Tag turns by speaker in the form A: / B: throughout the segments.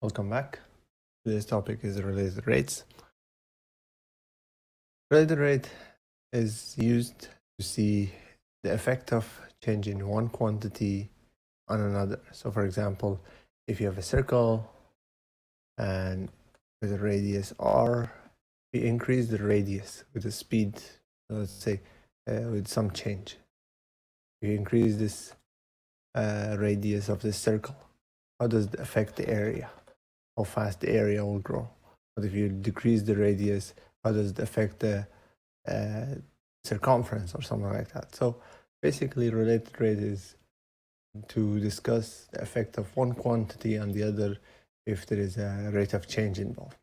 A: Welcome back. Today's topic is related rates. Related rate is used to see the effect of changing one quantity on another. So for example, if you have a circle and with a radius r, we increase the radius with the speed, let's say with some change. You increase this radius of this circle. How does it affect the area? How fast the area will grow? But if you decrease the radius, how does it affect the circumference or something like that? So basically, related rate is to discuss the effect of one quantity on the other if there is a rate of change involved.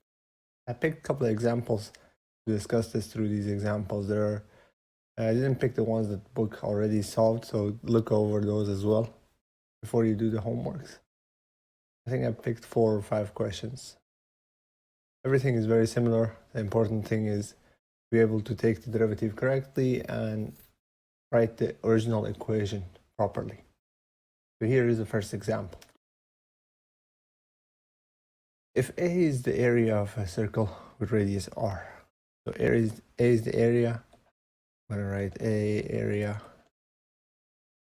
A: I picked a couple of examples to discuss this through these examples. I didn't pick the ones that the book already solved, so look over those as well before you do the homeworks. I think I picked 4 or 5 questions. Everything is very similar. The important thing is be able to take the derivative correctly and write the original equation properly. So here is the first example. If A is the area of a circle with radius r, so A is the area, I'm going to write A area,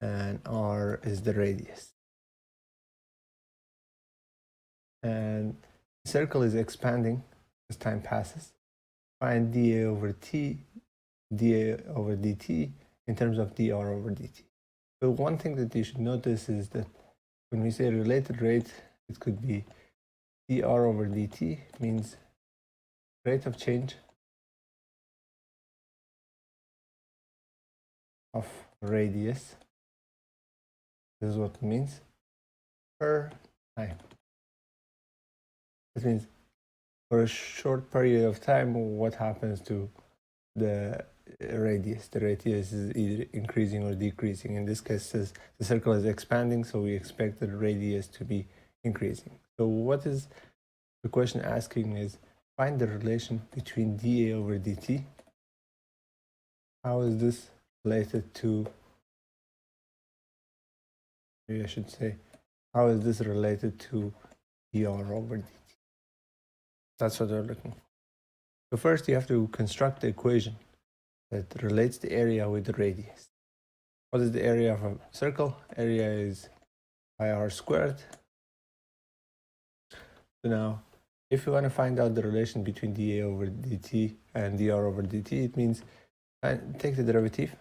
A: and r is the radius. And the circle is expanding as time passes. Find dA over dt in terms of dr over dt. So one thing that you should notice is that when we say related rate, it could be dr over dt, means rate of change of radius. This is what it means per time. This means for a short period of time, what happens to the radius? The radius is either increasing or decreasing. In this case, the circle is expanding, so we expect the radius to be increasing. So what is the question asking is, find the relation between dA over dt. How is this related to, maybe I should say, how is this related to dr over dt? That's what they're looking for. So first you have to construct the equation that relates the area with the radius. What is the area of a circle? Area is pi r squared. So now, if you want to find out the relation between dA over dt and dr over dt, it means take the derivative.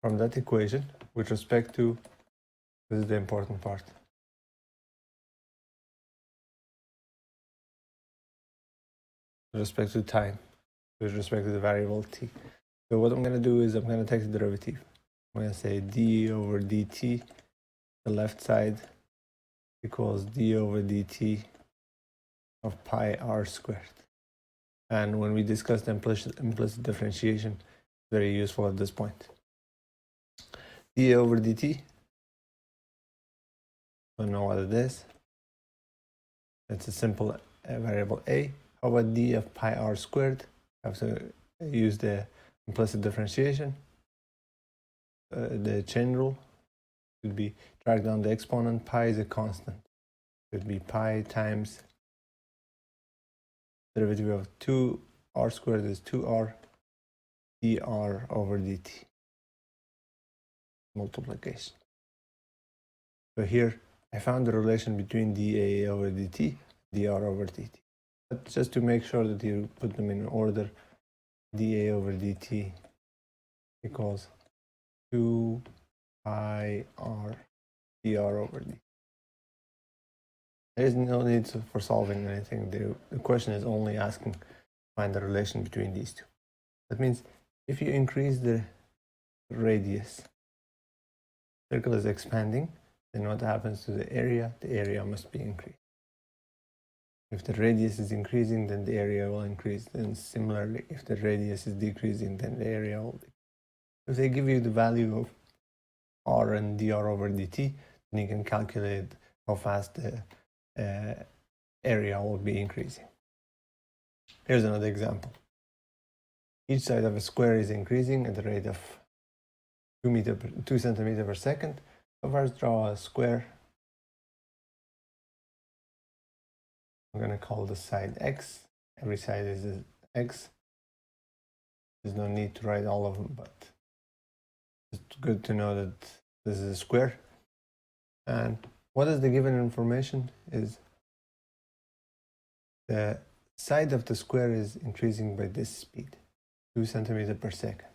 A: From that equation with respect to, this is the important part, with respect to time, with respect to the variable t. So what I'm going to do is I'm going to take the derivative. I'm going to say d over dt, the left side equals d over dt of pi r squared. And when we discuss the implicit differentiation, it's very useful at this point. d over dt, don't know what it is. It's a simple variable a. How about d of pi r squared? I have to use the implicit differentiation. The chain rule would be drag down the exponent. Pi is a constant. It would be pi times derivative of 2r squared is 2r dr over dt. Multiplication. So here I found the relation between dA over dt, dr over dt. But just to make sure that you put them in order, dA over dt equals 2 pi r dr over dt. There is no need for solving anything. The question is only asking to find the relation between these two. That means if you increase the radius, circle is expanding, then what happens to the area? The area must be increased. If the radius is increasing, then the area will increase. And similarly, if the radius is decreasing, then the area will decrease. If they give you the value of r and dr over dt, then you can calculate how fast the area will be increasing. Here's another example. Each side of a square is increasing at the rate of 2 centimeters per second. So first draw a square. I'm going to call the side x. Every side is x. There's no need to write all of them, but it's good to know that this is a square. And what is the given information is the side of the square is increasing by this speed, 2 centimeters per second.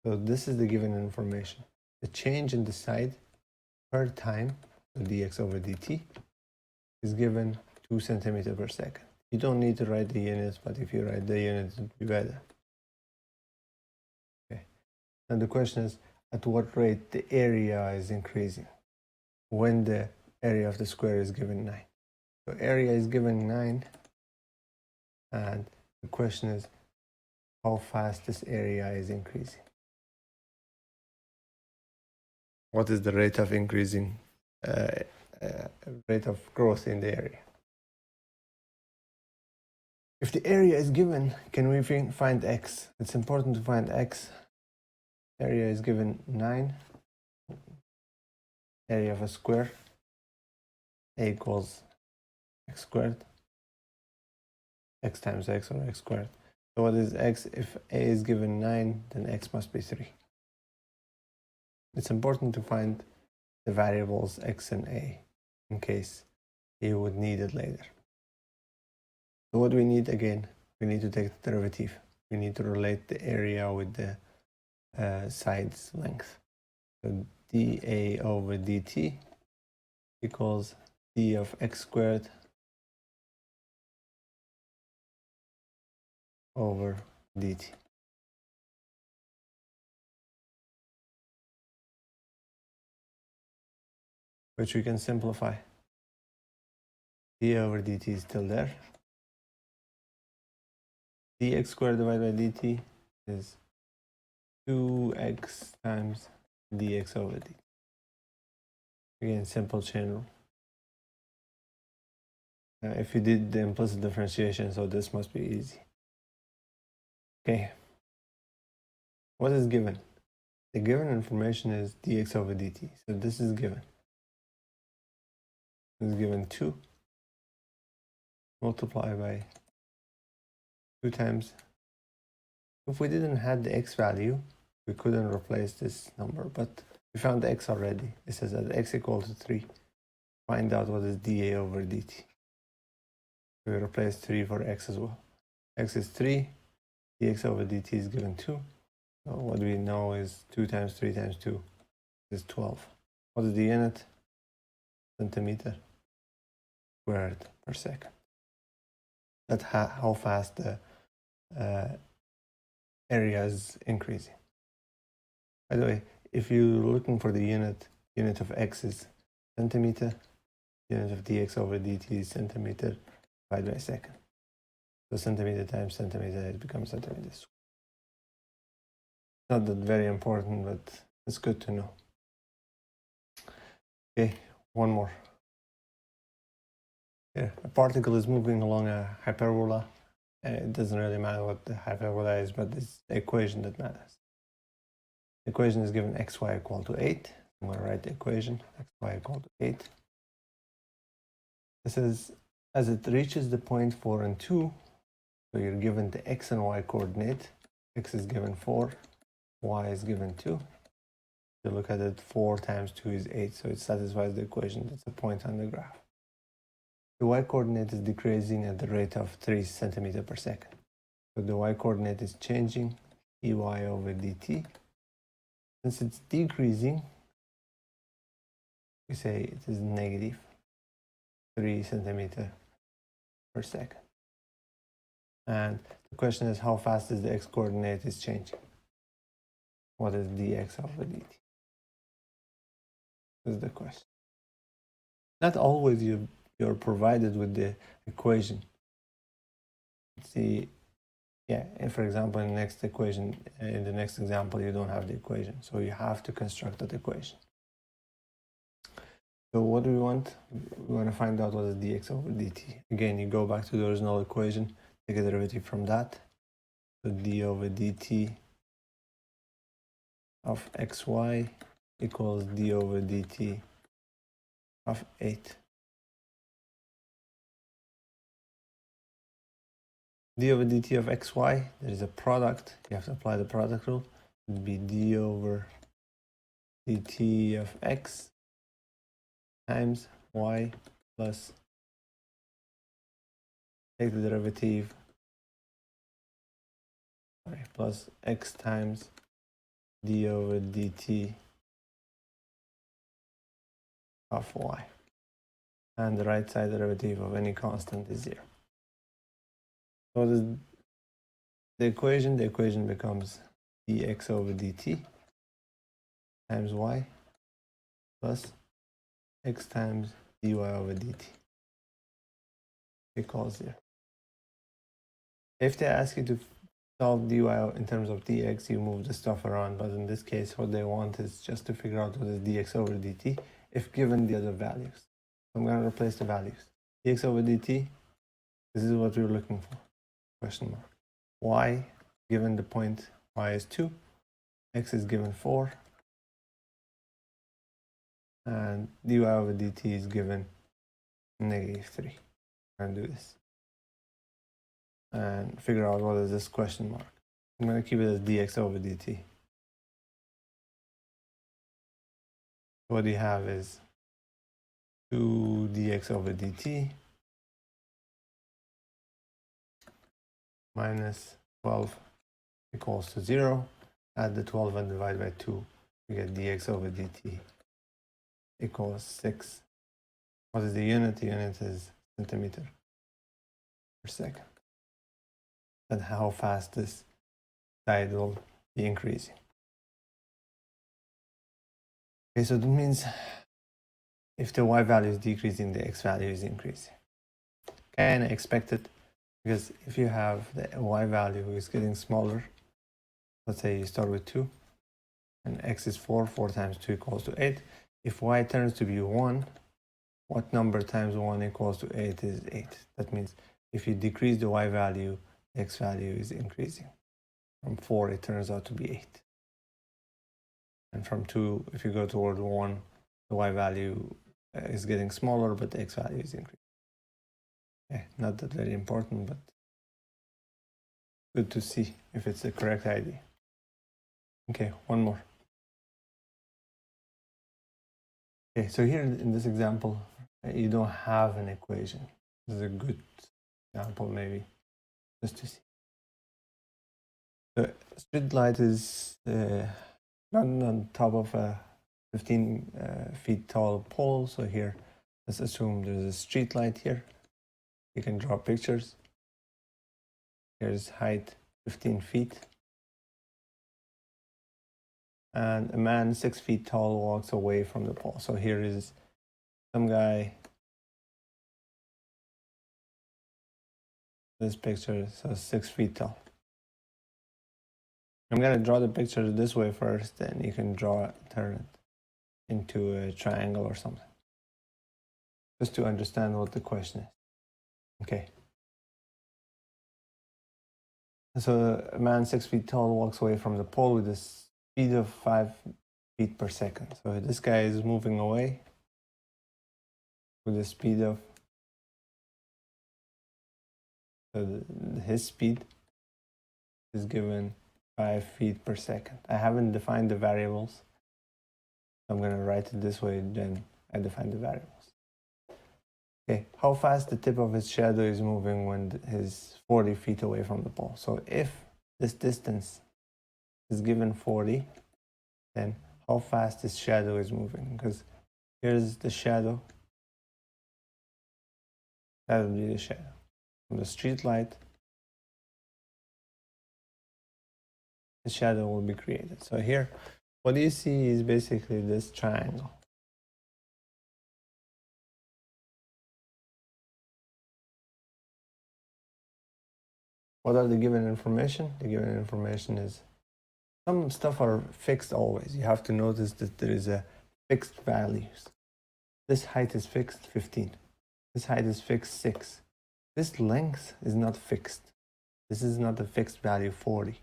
A: So this is the given information. The change in the side per time, so dx over dt, is given 2 centimeters per second. You don't need to write the units, but if you write the units, it would be better. Okay. And the question is, at what rate the area is increasing when the area of the square is given 9. So area is given 9, and the question is how fast this area is increasing. What is the rate of increasing, rate of growth in the area? If the area is given, can we find x? It's important to find x. Area is given 9. Area of a square, a equals x squared. X times x, or x squared. So what is x? If a is given 9, then x must be 3. It's important to find the variables x and a in case you would need it later. So what we need again, we need to take the derivative. We need to relate the area with the side's length. So dA over dt equals d of x squared over dt. Which we can simplify. d over dt is still there. Dx squared divided by dt is 2x times dx over dt. Again, simple chain rule. If you did the implicit differentiation, so this must be easy. Okay. What is given? The given information is dx over dt. So this is given. This is given 2 multiplied by 2 times. If we didn't have the x value, we couldn't replace this number, but we found the x already. It says that x equals to 3. Find out what is dA over dt. We replace 3 for x as well. X is 3. Dx over dt is given 2. So what we know is 2 times 3 times 2 is 12. What is the unit? Centimeter squared per second. That's how fast the area is increasing. By the way, if you're looking for the unit of x is centimeter, unit of dx over dt is centimeter divided by second. So centimeter times centimeter, it becomes centimeters. Not that very important, but it's good to know. Okay, one more. Here, a particle is moving along a hyperbola. It doesn't really matter what the hyperbola is, but it's the equation that matters. The equation is given xy equal to 8. I'm going to write the equation, xy equal to 8. This is, as it reaches the point 4 and 2, so you're given the x and y coordinate. X is given 4, y is given 2. You look at it, 4 times 2 is 8, so it satisfies the equation. That's a point on the graph. The y-coordinate is decreasing at the rate of 3 centimeters per second. So the y-coordinate is changing, dy over dt. Since it's decreasing, we say it is negative 3 centimeters per second. And the question is, how fast is the x-coordinate is changing? What is dx over dt? This is the question. Not always you're provided with the equation. See, yeah, if for example in the next equation, in the next example, you don't have the equation, so you have to construct that equation. So what do we want? We want to find out what is dx over dt. Again, you go back to the original equation, take a derivative from that. So d over dt of xy equals d over dt of 8. D over dt of xy, there is a product, you have to apply the product rule. It would be d over dt of x times y plus, take the derivative, plus x times d over dt of y. And the right side derivative of any constant is 0. So the equation becomes dx over dt times y plus x times dy over dt equals 0. If they ask you to solve dy in terms of dx, you move the stuff around, but in this case what they want is just to figure out what is dx over dt if given the other values. I'm going to replace the values. Dx over dt, this is what we're looking for, question mark. Y, given the point y is 2, x is given 4, and dy over dt is given -3. I'm going to do this and figure out what is this question mark. I'm going to keep it as dx over dt. What you have is 2 dx over dt minus 12 equals to 0. Add the 12 and divide by 2. You get dx over dt equals 6. What is the unit? The unit is centimeter per second. And how fast this side will be increasing. Okay, so that means if the y value is decreasing, the x value is increasing. Kind of expected, because if you have the y value is getting smaller, let's say you start with 2, and x is 4, 4 times 2 equals to 8. If y turns to be 1, what number times 1 equals to 8 is 8. That means if you decrease the y value, the x value is increasing. From 4, it turns out to be 8. And from 2, if you go toward 1, the y value is getting smaller, but the x value is increasing. Okay, not that very important, but good to see if it's the correct idea. Okay, one more. Okay, so here in this example, you don't have an equation. This is a good example, maybe, just to see. The street light is running on top of a 15 feet tall pole. So here, let's assume there's a street light here. You can draw pictures. Here's height 15 feet. And a man 6 feet tall walks away from the pole. So here is some guy. This picture says 6 feet tall. I'm going to draw the picture this way first, then you can turn it into a triangle or something. Just to understand what the question is. Okay. So a man 6 feet tall walks away from the pole with a speed of 5 feet per second. So this guy is moving away with a speed of, his speed is given 5 feet per second. I haven't defined the variables. I'm going to write it this way, then I define the variables. Okay, how fast the tip of his shadow is moving when he's 40 feet away from the pole. So if this distance is given 40, then how fast his shadow is moving? Because here's the shadow. That would be the shadow. From the street light, the shadow will be created. So here, what you see is basically this triangle. What are the given information? The given information is some stuff are fixed always. You have to notice that there is a fixed values. This height is fixed 15. This height is fixed 6. This length is not fixed. This is not a fixed value 40.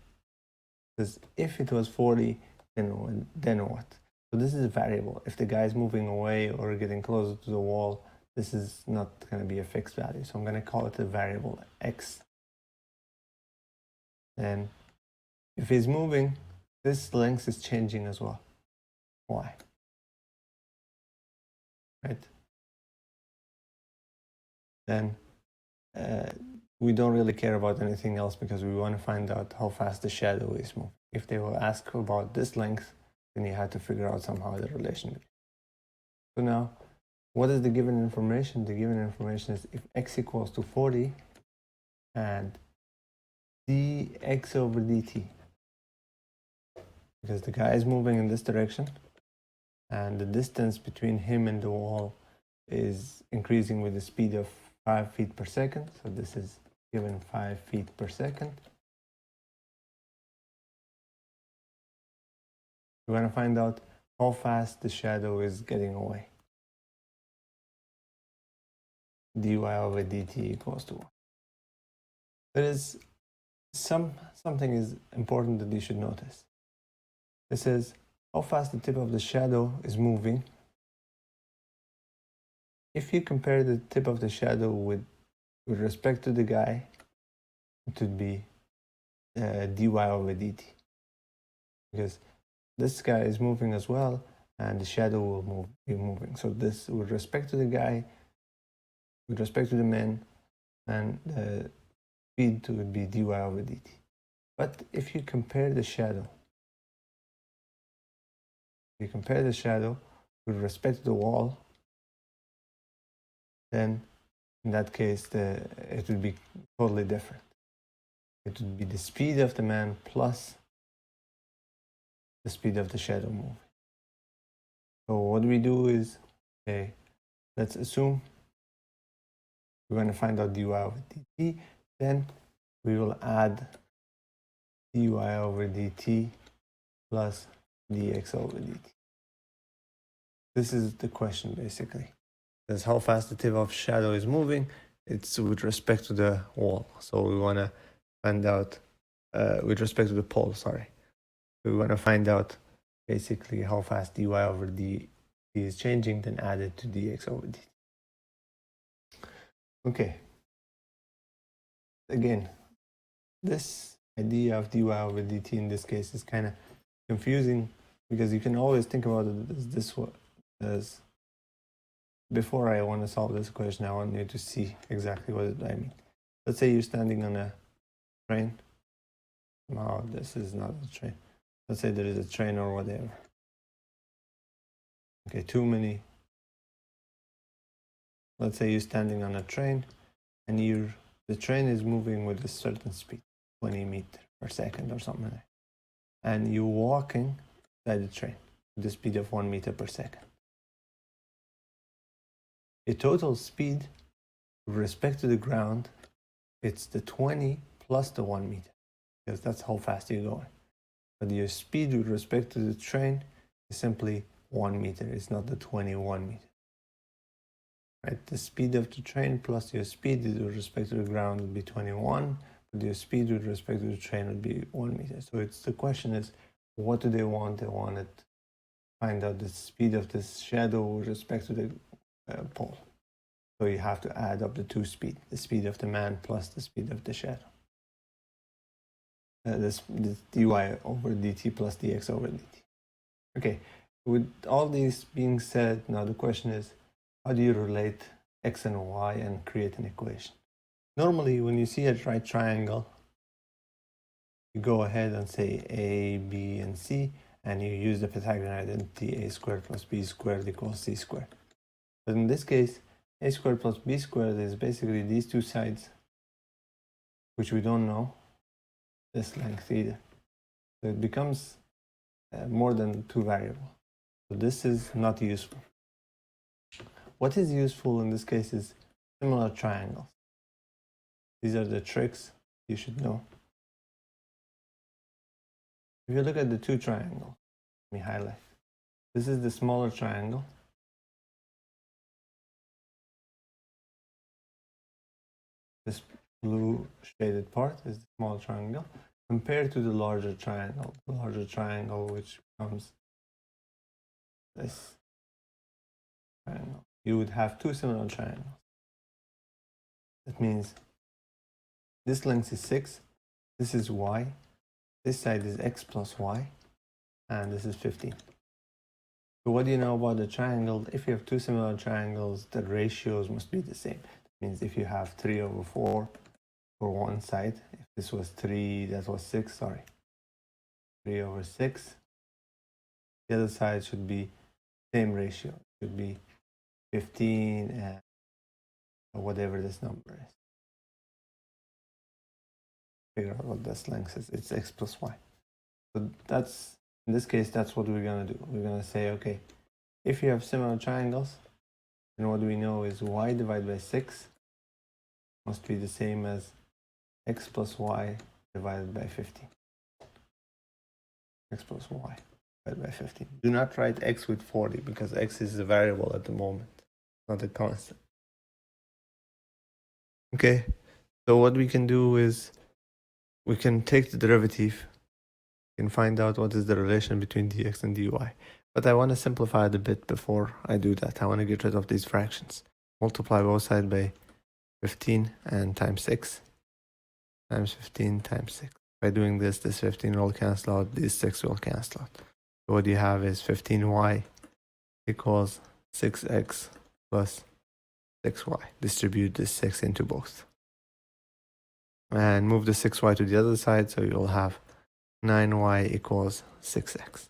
A: Because if it was 40, then what? So this is a variable. If the guy is moving away or getting closer to the wall, this is not going to be a fixed value. So I'm going to call it a variable x. And if he's moving, this length is changing as well. Why? Right? Then we don't really care about anything else because we want to find out how fast the shadow is moving. If they will ask about this length, then you have to figure out somehow the relation. So now, what is the given information? The given information is if x equals to 40 and dx over dt. Because the guy is moving in this direction and the distance between him and the wall is increasing with the speed of 5 feet per second. So this is given 5 feet per second. We're going to find out how fast the shadow is getting away. dy over dt equals to 1. There is something is important that you should notice. It says how fast the tip of the shadow is moving. If you compare the tip of the shadow with respect to the guy, it would be dy over dt. Because this guy is moving as well, and the shadow will be moving. So this, with respect to the guy, with respect to the man, and the speed would be dy over dt. But if you compare the shadow, with respect to the wall, then in that case it would be totally different. It would be the speed of the man plus the speed of the shadow moving. So what we do is, okay, let's assume we're going to find out dy over dt, then we will add dy over dt plus dx over dt. This is the question basically. That's how fast the tip of shadow is moving. It's with respect to the wall. So we want to find out, with respect to the pole, sorry. We want to find out basically how fast dy over dt is changing, then add it to dx over dt. Okay. Again, this idea of dy over dt in this case is kind of confusing because you can always think about it as this one. As before I want to solve this equation, I want you to see exactly what I mean. Let's say you're standing on a train. No, this is not a train. Let's say there is a train or whatever. Okay, too many. Let's say you're standing on a train and the train is moving with a certain speed, 20 meters per second or something like that. And you're walking by the train with the speed of 1 meter per second. The total speed with respect to the ground, it's the 20 plus the 1 meter, because that's how fast you're going. But your speed with respect to the train is simply 1 meter. It's not the 21 meter. Right? The speed of the train plus your speed with respect to the ground would be 21, but your speed with respect to the train would be 1 meter. So the question is, what do they want? They want to find out the speed of this shadow with respect to the pole. So you have to add up the two speeds, the speed of the man plus the speed of the shadow. This dy over dt plus dx over dt. Okay, with all these being said, now the question is, how do you relate x and y and create an equation? Normally, when you see a right triangle, you go ahead and say a, b, and c, and you use the Pythagorean identity a squared plus b squared equals c squared. But in this case, a squared plus b squared is basically these two sides, which we don't know this length either. So it becomes more than two variables. So this is not useful. What is useful in this case is similar triangles. These are the tricks you should know. If you look at the two triangles, let me highlight. This is the smaller triangle. This blue shaded part is the small triangle compared to the larger triangle. The larger triangle, which becomes this triangle. You would have two similar triangles. That means this length is 6, this is y, this side is x plus y, and this is 15. So what do you know about the triangle? If you have two similar triangles, the ratios must be the same. That means if you have 3 over 4 for one side, if this was 3, that was 6, sorry. 3 over 6. The other side should be same ratio. It should be 15 and whatever this number is. Figure out what this length is. It's x plus y. So that's, in this case, that's what we're going to do. We're going to say, okay, if you have similar triangles, then what we know is y divided by 6 must be the same as x plus y divided by 15. X plus y divided by 15. Do not write x with 40 because x is a variable at the moment, not a constant. Okay, so what we can do is we can take the derivative and find out what is the relation between dx and dy. But I want to simplify it a bit before I do that. I want to get rid of these fractions. Multiply both sides by 15 and times 6 times 15 times 6. By doing this, this 15 will cancel out, this 6 will cancel out. So what you have is 15y equals 6x plus 6y. Distribute this 6 into both. And move the 6y to the other side, so you'll have 9y equals 6x.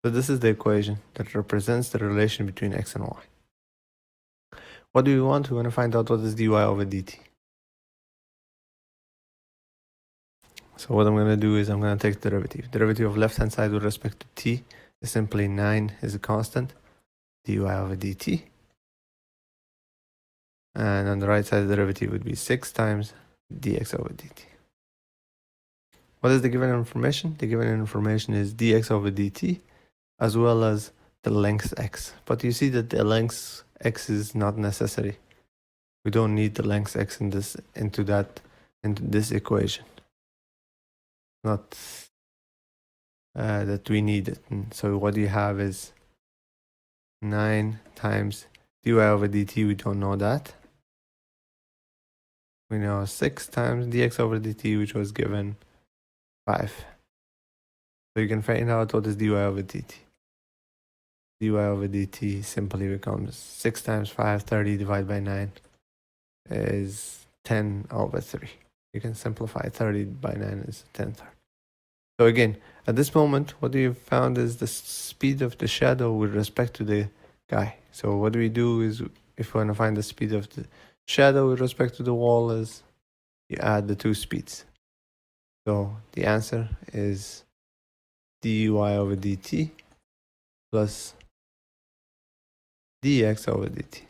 A: So this is the equation that represents the relation between x and y. What do we want? We want to find out what is dy over dt. So what I'm going to do is I'm going to take the derivative. Derivative of left hand side with respect to t is simply 9 is a constant, dy over dt. And on the right side, the derivative would be 6 times dx over dt. What is the given information? The given information is dx over dt as well as the length x. But you see that the length x is not necessary. We don't need the length x into this equation. Not that we need it. And so what you have is 9 times dy over dt. We don't know that. We know 6 times dx over dt, which was given 5. So you can find out what is dy over dt. Dy over dt simply becomes 6 times 5, 30 divided by 9 is 10 over 3. You can simplify 30 by 9 is 10 third. So again, at this moment, what we found is the speed of the shadow with respect to the guy. So what we do is, if we want to find the speed of the shadow with respect to the wall, is you add the two speeds. So the answer is dy over dt plus dx over dt,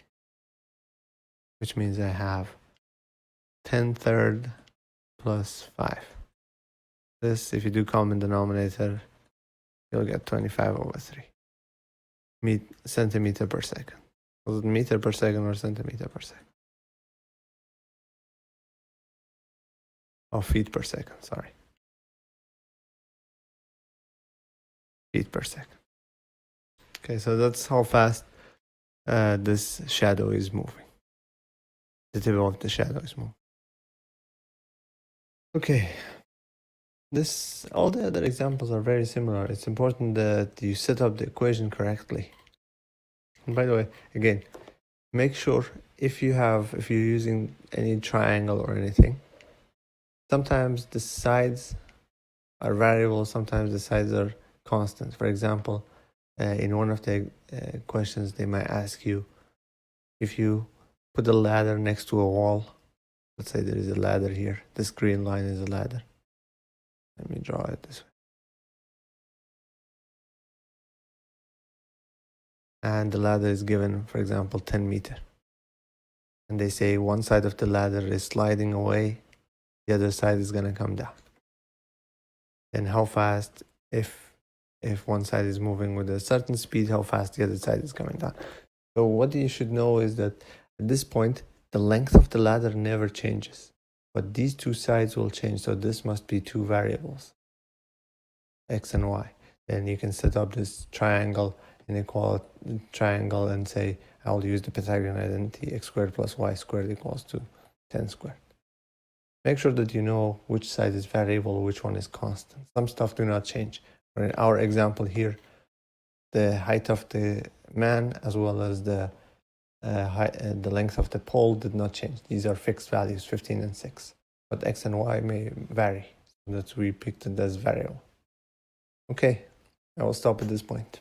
A: which means I have 10 third plus 5. This, if you do common denominator, you'll get 25 over 3 centimeter per second. Was it meter per second or centimeter per second? Oh, feet per second, sorry. Feet per second. Okay, so that's how fast this shadow is moving. The tip of the shadow is moving. Okay. All the other examples are very similar. It's important that you set up the equation correctly. And by the way, again, make sure if you're using any triangle or anything, sometimes the sides are variable, sometimes the sides are constant. For example, in one of the questions, they might ask you, if you put a ladder next to a wall, let's say there is a ladder here, this green line is a ladder. Let me draw it this way. And the ladder is given, for example, 10 meters. And they say one side of the ladder is sliding away, the other side is going to come down. Then how fast, if one side is moving with a certain speed, how fast the other side is coming down. So what you should know is that at this point, the length of the ladder never changes. But these two sides will change, so this must be two variables, x and y. Then you can set up this triangle inequality triangle and say, I'll use the Pythagorean identity, x squared plus y squared equals to 10 squared. Make sure that you know which side is variable, which one is constant. Some stuff do not change. In our example here, the height of the man as well as the length of the pole did not change. These are fixed values, 15 and 6. But x and y may vary. So that we picked it as variable. Okay, I will stop at this point.